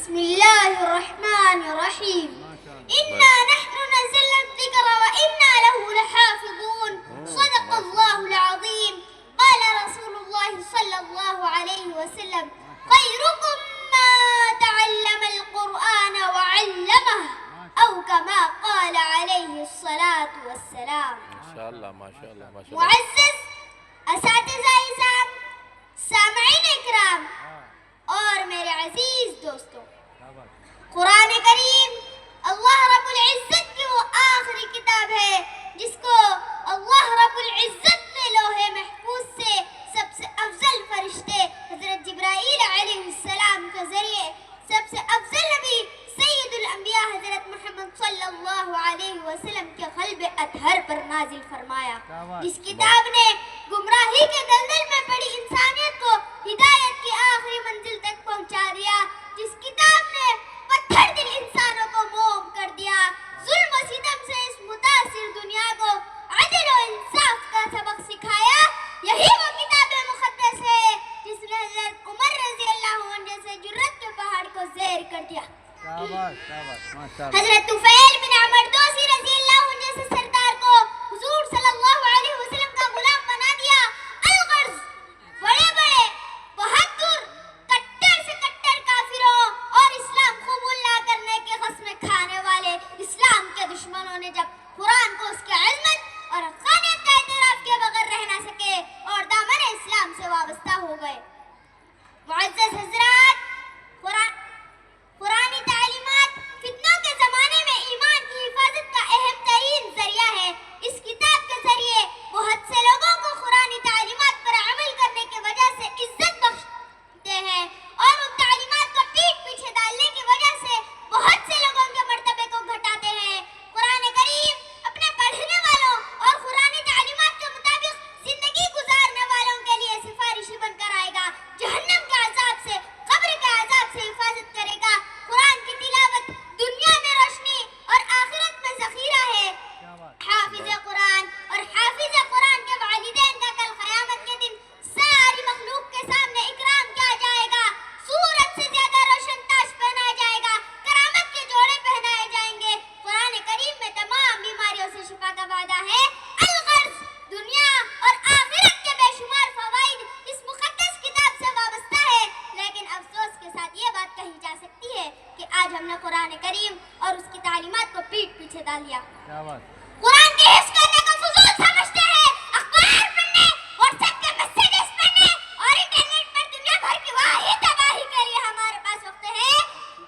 بسم الله الرحمن الرحيم إنا نحن نزلنا الذكر وإنا له لحافظون صدق الله العظيم قال رسول الله صلى الله عليه وسلم خيركم ما تعلم القرآن وعلمه أو كما قال عليه الصلاة والسلام. ماشاءاللہ ماشاءاللہ ماشاءاللہ. معزز اساتذہ اعزام، سامعین اکرام اور میرے عزیز دوستوں، قرآن کریم اللہ رب العزت کی وہ آخری کتاب ہے جس کو اللہ رب العزت نے لوح محفوظ سے سب سے افضل فرشتے حضرت جبرائیل علیہ السلام کے ذریعے سب سے افضل نبی سید الانبیاء حضرت محمد صلی اللہ علیہ وسلم کے قلب اطہر پر نازل فرمایا، جس کتاب نے گمراہی کے دلدل میں پڑی انسانیت کو ہدایت کی آخری منزل تک پہنچا دیا، جس کتاب نے پتھر دل انسانوں کو موم کر دیا، ظلم و ستم سے اس متاثر دنیا کو عدل و انصاف کا سبق سکھایا. یہی وہ کتاب مقدس ہے جس نے حضرت عمر رضی اللہ عنہ جیسے جرت کے پہاڑ کو زیر کر دیا، حضرت طفیل بن عمر دوسی رضی اللہ عنہ جیسے سردار کو حضور صلی اللہ علیہ وسلم کا غلام بنا دیا. الغرض بڑے بڑے بہادر کٹر سے کٹر کافروں اور اسلام قبول نہ کرنے کے قسمیں کھانے والے اسلام کے دشمنوں نے جب قرآن کو اس کے عظمت اور حقانیت کا اعتراف کے بغیر رہ نہ سکے اور دامن اسلام سے وابستہ ہو گئے. معزز حضرات، قرآنی تعلیمات فتنوں کے زمانے میں ایمان کی حفاظت کا اہم ترین ذریعہ ہے. اس کتاب کے ذریعے بہت سے لوگوں کو قرآنی تعلیمات پر عمل کرنے کی وجہ سے عزت بخشتے ہیں اور ان تعلیمات کو پیٹھ پیچھے ڈالنے کی وجہ سے بہت سے لوگوں کے مرتبے کو گھٹاتے ہیں. قرآن کریم اپنے پڑھنے والوں اور قرآنی تعلیمات کے مطابق زندگی گزارنے والوں کے لیے سفارشی بن کر آئے گا، جہنم کے عذاب سے، قبر کے عذاب سے حفاظت کرے گا. قرآن کی تلاوت دنیا میں روشنی اور آخرت میں ذخیرہ ہے. حافظ قرآن اور حافظ قرآن کے والدین کا کل قیامت کے دن ساری مخلوق کے سامنے اکرام کیا جائے گا، سورج سے زیادہ روشن تاج پہنایا جائے گا، کرامت کے جوڑے پہنائے جائیں گے. قرآن کریم میں تمام بیماریوں سے شفا کا وعدہ ہے. الغرض دنیا اور آخرت کے بے شمار فوائد اس مقدس کتاب سے وابستہ ہے، لیکن افسوس کے ساتھ یہ بات کہی جا سکتی ہے کہ آج ہم نے قرآن کریم اور اس کی تعلیمات کو پیٹھ پیچھے ڈال دیا. قرآن کے حفظ کرنے کو فضول سمجھتے ہیں، اخبار پڑھنے، واٹس ایپ کے میسیجز پڑھنے اور انٹرنیٹ پر دنیا بھر کی واہی تباہی کے لیے ہمارے پاس وقت ہے.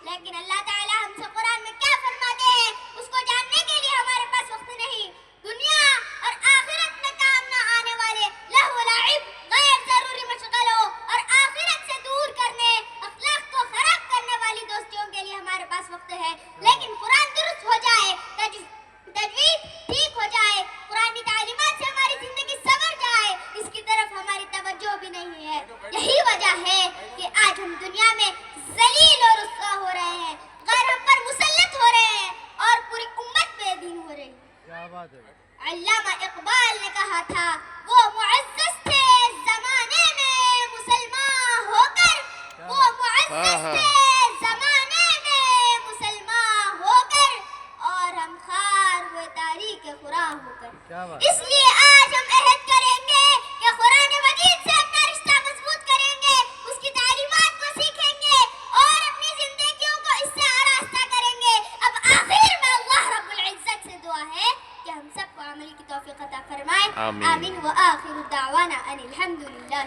لیکن اللہ تعالیٰ ہم سے قرآن میں کیا فرماتے ہیں اس کو جاننے کے لیے ہمارے پاس وقت نہیں. دنیا اور آخرت میں کام نہ آنے والے لہو و لعب، غیر ضروری مشغلوں اور آخرت سے دور کرنے، اخلاق کو خراب کرنے والی دوستیوں کے لیے ہمارے پاس وقت ہے. لیکن قرآن درست ہو جائے، تجوید ٹھیک ہو جائے، قرآنی تعلیمات سے ہماری زندگی سنور جائے، اس کی طرف ہماری توجہ بھی نہیں ہے. یہی وجہ ہے کہ آج ہم دنیا میں ذلیل اور رسوا ہو رہے ہیں، غیر ہم پر مسلط ہو رہے ہیں اور پوری امت بے دین ہو رہی ہے. علامہ اقبال نے کہا تھا وہ معزز تھے زمانے میں مسلمان ہو کر، وہ معزز تھے زمانے میں مسلمان ہو کر، اور ہم خار ہوئے تاریخ قرآن ہو کر. اس لیے آج ہم عہد کریں گے کہ قرآن مجید سے اپنا رشتہ مضبوط کریں گے، اس کی تعلیمات کو سیکھیں گے اور اپنی زندگیوں کو اس سے آراستہ کریں گے. اب آخر میں اللہ رب العزت سے دعا ہے کہ ہم سب کو عمل کی توفیق عطا فرمائے. آمین. وآخر دعوانا ان الحمد للہ.